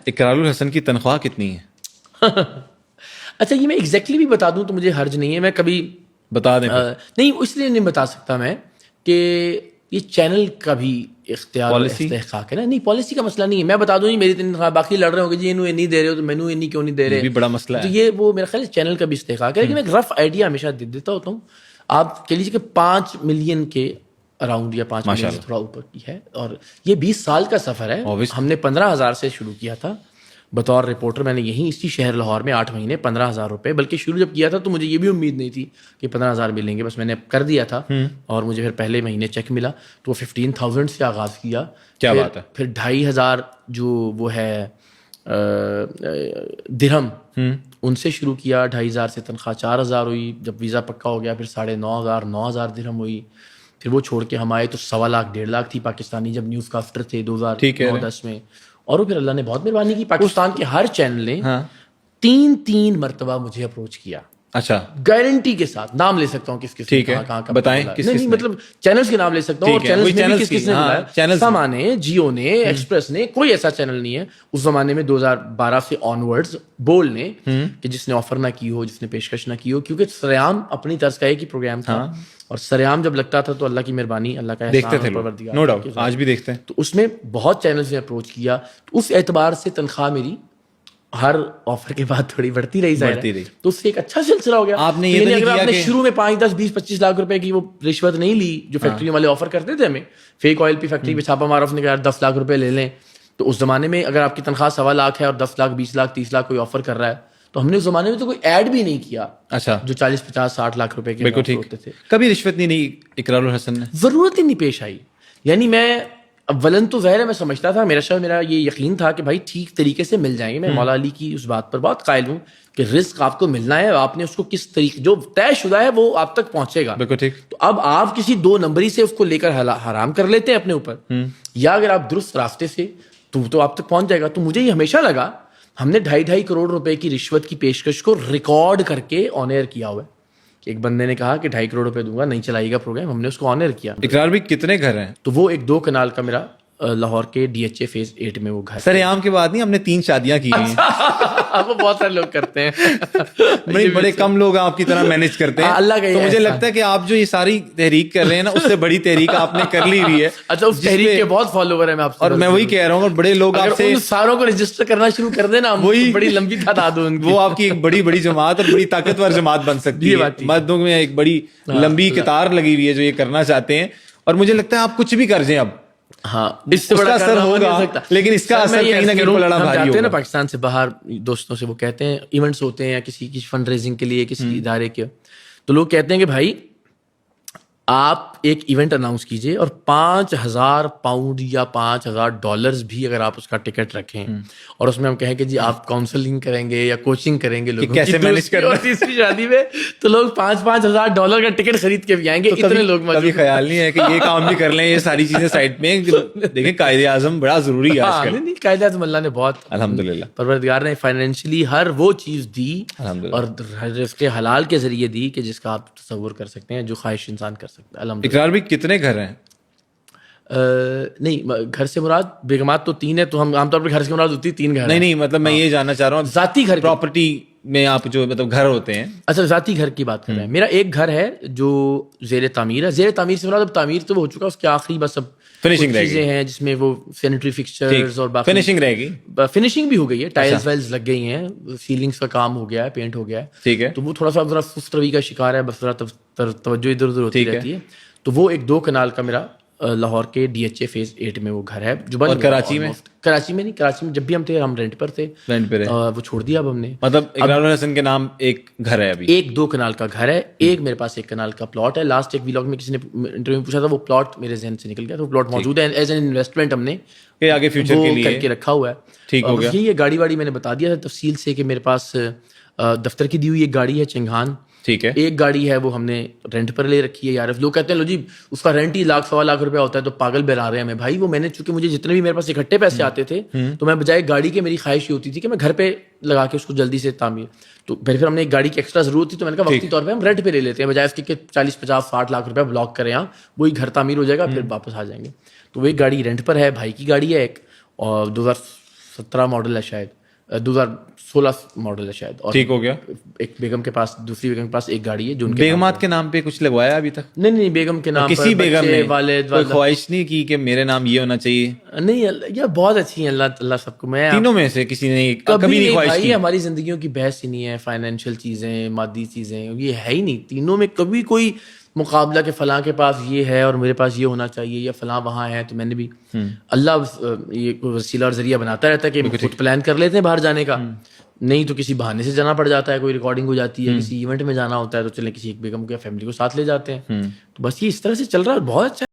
اقرار الحسن کی تنخواہ کتنی ہے؟ اچھا یہ میں ایگزیکٹلی بھی بتا دوں تو مجھے حرج نہیں ہے، میں کبھی بتا دیں. نہیں اس لیے نہیں بتا سکتا میں کہ یہ چینل کا بھی اختیار اور استحقاق ہے نا. نہیں پالیسی کا مسئلہ نہیں ہے، میں بتا دوں جی میری تنخواہ، باقی لڑ رہے ہوں گے جی انہوں نہیں دے رہے ہو تو مینوں انہیں کیوں نہیں دے رہے، بھی بڑا مسئلہ تو ہے. یہ وہ میرا خیال ہے چینل کا بھی استحقاق ہے. لیکن میں ایک رف آئیڈیا ہمیشہ دے دیتا ہوتا ہوں. آپ کہہ لیجیے کہ 5 ملین کے اراؤنڈ یا 5 ملین سے تھوڑا اوپر کی ہے، اور یہ 20 سال کا سفر ہے. ہم نے 15,000 سے شروع کیا تھا بطور رپورٹر. میں نے یہیں اسی شہر لاہور میں 8 مہینے 15,000 روپے، بلکہ شروع جب کیا تھا تو مجھے یہ بھی امید نہیں تھی کہ 15,000 ملیں گے، بس میں نے کر دیا تھا اور مجھے پھر پہلے مہینے چیک ملا تو 15,000 سے آغاز کیا. کیا بات ہے. پھر 2,500 جو وہ ہے درہم ان سے شروع کیا، 2,500 سے تنخواہ 4,000 ہوئی. جب ویزا پکا ہو گیا پھر 9,500 درہم ہوئی. پھر وہ چھوڑ کے ہم آئے تو 1.25 لاکھ 1.5 لاکھ تھی پاکستانی جب نیوز کاسٹر تھے 2009-10 میں. اور پھر اللہ نے بہت مہربانی کی، پاکستان کے ہر چینل نے 3 مرتبہ مجھے اپروچ کیا. اچھا گارنٹی کے ساتھ نام لے سکتا ہوں کس کس ٹھیک ہے، بتائیں کس کس، مطلب چینلز کے نام لے سکتا ہوں، اور چینلز میں بھی کس کس نے بلایا. سما نے، جیو نے، ایکسپریس نے، کوئی ایسا چینل نہیں ہے اس زمانے میں 2012 سے آنورڈز، بول نے، کہ جس نے آفر نہ کی ہو، جس نے پیشکش نہ کی ہو. کیونکہ سریام اپنی طرز کا ایک ہی پروگرام تھا، اور سریام جب لگتا تھا تو اللہ کی مہربانی، اللہ کا دیکھتے تھے، نو ڈاؤٹ آج بھی دیکھتے ہیں. تو اس میں بہت چینلز نے اپروچ کیا. تو اس اعتبار سے تنخواہ میری ہر آفر کے بعد تھوڑی بڑھتی رہی، تو اس سے ایک اچھا سلسلہ ہو گیا. آپ نے یہ اگر آپ نے شروع میں 5, 10, 20, 25 لاکھ روپے کی وہ رشوت نہیں لی جو فیکٹری والے آفر کرتے تھے ہمیں، فیک آئل پی فیکٹری پہ چھاپا مارا، اس نے کہا 10 لاکھ روپے لے لیں. تو اس زمانے میں اگر آپ کی تنخواہ 1.25 لاکھ ہے اور 10 لاکھ 20 لاکھ 30 لاکھ کوئی آفر کر رہا ہے، تو ہم نے اس زمانے میں تو کوئی ایڈ بھی نہیں کیا. اچھا، جو 40, 50, 60 لاکھ روپے کے ہوتے تھے. کبھی رشوت نہیں لی اقرار الحسن نے؟ ضرورت ہی نہیں پیش آئی. یعنی میں اولن تو ظاہر ہے میں سمجھتا تھا، میرا یہ یقین تھا کہ بھائی ٹھیک طریقے سے مل جائیں گے. میں مولا علی کی اس بات پر بہت قائل ہوں کہ رزق آپ کو ملنا ہے، آپ نے اس کو کس طریقے، جو طے شدہ ہے وہ آپ تک پہنچے گا. بالکل ٹھیک. تو اب آپ کسی 2 نمبری سے اس کو لے کر حرام کر لیتے ہیں اپنے اوپر، یا اگر آپ درست راستے سے تو آپ تک پہنچ جائے گا. تو مجھے یہ ہمیشہ لگا ہم نے 2.5 کروڑ روپے کی رشوت کی پیشکش کو ریکارڈ کر کے آن ایئر کیا ہوا ہے. ایک بندے نے کہا کہ 2.5 کروڑ روپے دوں گا، نہیں چلائے گا پروگرام، ہم نے اس کو آن ایئر کیا. اقرار بھی کتنے گھر ہیں؟ تو وہ ایک 2 کنال کا میرا لاہور کے DHA فیز 8 میں وہ گھر. سر عام کی بات نہیں، ہم نے 3 شادیاں کی ہیں. وہ بہت سارے لوگ کرتے ہیں، بڑے کم لوگ آپ کی طرح مینج کرتے ہیں. اللہ کا، تو مجھے لگتا ہے کہ آپ جو یہ ساری تحریک کر رہے ہیں نا، اس سے بڑی تحریک آپ نے کر لی ہوئی ہے. اچھا، اس تحریک کے بہت فالوور ہیں. میں آپ سے، اور میں وہی کہہ رہا ہوں، اور بڑے لوگ آپ سے ساروں کو رجسٹر کرنا شروع کر دینا، وہی بڑی لمبی تعداد ہو، وہ آپ کی ایک بڑی جماعت اور بڑی طاقتور جماعت بن سکتی ہے. مردوں میں ایک بڑی لمبی قطار لگی ہوئی ہے جو یہ کرنا چاہتے ہیں. اور مجھے لگتا ہے آپ کچھ بھی کر جائیں اب، ہاں اس سے بڑا اثر ہوگا، لیکن اس کا اثر کہیں نہ کہیں پلڑا بھاری ہوگا. نا پاکستان سے باہر دوستوں سے وہ کہتے ہیں ایونٹس ہوتے ہیں یا کسی کی فنڈ ریزنگ کے لیے کسی ادارے کے، تو لوگ کہتے ہیں کہ بھائی آپ ایک ایونٹ اناؤنس کیجئے اور 5,000 پاؤنڈ یا $5,000 بھی اگر آپ اس کا ٹکٹ رکھیں، اور اس میں ہم کہیں کہ جی آپ کاؤنسلنگ کریں گے یا کوچنگ کریں گے لوگوں کیسے مینج کرنا اور تیسری شادی میں، تو لوگ $5,000 کا ٹکٹ خرید کے بھی آئیں گے. اتنے لوگ موجود. کبھی خیال نہیں ہے کہ یہ کام بھی کر لیں، یہ ساری چیزیں سائڈ میں دیکھیں. قائد اعظم بڑا ضروری ہے آج کل. قائد اعظم اللہ نے بہت الحمدللہ پروردگار نے فائنینشلی ہر وہ چیز دی اور رزق حلال کے ذریعے دی کہ جس کا آپ تصور کر سکتے ہیں، جو خواہش انسان کر سکتا ہے. الحمدللہ. اقرار بھی کتنے گھر ہیں؟ نہیں، گھر سے مراد بیگمات تو 3 ہے، تو ہم عام طور پر گھر سے مراد ہوتی ہے 3 گھر. نہیں مطلب میں یہ جاننا چاہ رہا ہوں ذاتی گھر، پراپرٹی میں آپ جو مطلب گھر ہوتے ہیں. اچھا، ذاتی گھر کی بات کر رہے ہیں. میرا ایک گھر ہے جو زیر تعمیر ہے. زیر تعمیر سے مراد اب تعمیر تو ہو چکا، اس کے آخری بس اب فنیشنگ چیزیں ہیں جس میں وہ سینیٹری فکسچرز اور باقی فنیشنگ رہے گی. فنیشنگ بھی ہو گئی ہے، ٹائلز وائلز لگ گئی ہیں، سیلنگز کا کام ہو گیا ہے، پینٹ ہو گیا ہے. ٹھیک ہے. تو وہ تھوڑا سا ذرا سست روی کا شکار ہے، بس ذرا توجہ ادھر ادھر ہوتی رہتی ہے. تو وہ ایک 2 کنال کا میرا لاہور کے DHA فیز 8 میں وہ گھر ہے جو بن. اور کراچی میں نہیں، کراچی میں جب بھی ہم تھے ہم رینٹ پر تھے، وہ چھوڑ دیا اب ہم نے. مطلب اقرار الحسن کے نام ایک گھر ہے ابھی؟ ایک 2 کنال کا گھر ہے. ایک میرے پاس 1 کنال کا پلاٹ ہے. لاسٹ ایک ویلاگ میں کسی نے انٹرویو میں پوچھا تھا، وہ پلاٹ میرے ذہن سے نکل گیا. تو وہ پلاٹ موجود ہے ایز این انویسٹمنٹ، ہم نے آگے فیوچر کے لیے کر کے رکھا ہوا ہے. ٹھیک ہو گیا. یہ گاڑی واڑی میں نے بتا دیا تھا تفصیل سے کہ میرے پاس دفتر کی دی ہوئی ایک گاڑی ہے چنگھان. ٹھیک ہے. ایک گاڑی ہے وہ ہم نے رینٹ پر لے رکھی ہے. یار لوگ کہتے ہیں لو جی اس کا رینٹ ہی 1,00,000 روپیہ ہوتا ہے تو پاگل بہلا رہے ہیں ہمیں. بھائی وہ میں نے، چونکہ مجھے جتنے بھی میرے پاس اکٹھے پیسے آتے تھے تو میں بجائے گاڑی کے، میری خواہش یہ ہوتی تھی کہ میں گھر پہ لگا کے اس کو جلدی سے تعمیر. تو پھر ہم نے ایک گاڑی کی ایکسٹرا ضرورت تھی تو میں نے کہا وقتی طور پہ ہم رینٹ پہ لے لیتے ہیں، بجائے اس کے کہ 40, 50, 60 لاکھ روپیہ بلاک کریں یہاں، وہی گھر تعمیر ہو جائے گا پھر واپس آ جائیں گے. تو وہ ایک گاڑی رینٹ پر ہے، بھائی کی گاڑی ہے ایک، اور 2017 ماڈل ہے شاید, 2016 ماڈل ہے شاید, اور ٹھیک ہو گیا. ایک بیگم کے پاس, دوسری بیگم کے پاس ایک گاڑی ہے جو بیگمات کے نام پہ کچھ لگوایا ابھی تک؟ نہیں, بیگم کے نام کسی بیگم نے والد کوئی خواہش نہیں کی کہ میرے نام یہ ہونا چاہیے؟ نہیں, یہ بہت اچھی ہیں اللہ سب کو. میں تینوں میں سے کسی نے کبھی نہیں خواہش کی؟ ہماری زندگیوں کی بحث ہی نہیں ہے, فائنینشیل چیزیں, مادی چیزیں, یہ ہے ہی نہیں تینوں میں کبھی کوئی مقابلہ کہ فلاں کے پاس یہ ہے اور میرے پاس یہ ہونا چاہیے, یا فلاں وہاں ہے. تو میں نے بھی اللہ یہ وسیلہ اور ذریعہ بناتا رہتا ہے کہ خود پلان کر لیتے ہیں باہر جانے کا, نہیں تو کسی بہانے سے جانا پڑ جاتا ہے, کوئی ریکارڈنگ ہو جاتی ہے, کسی ایونٹ میں جانا ہوتا ہے تو چلیں کسی ایک بیگم کے فیملی کو ساتھ لے جاتے ہیں. تو بس یہ اس طرح سے چل رہا ہے, بہت اچھا.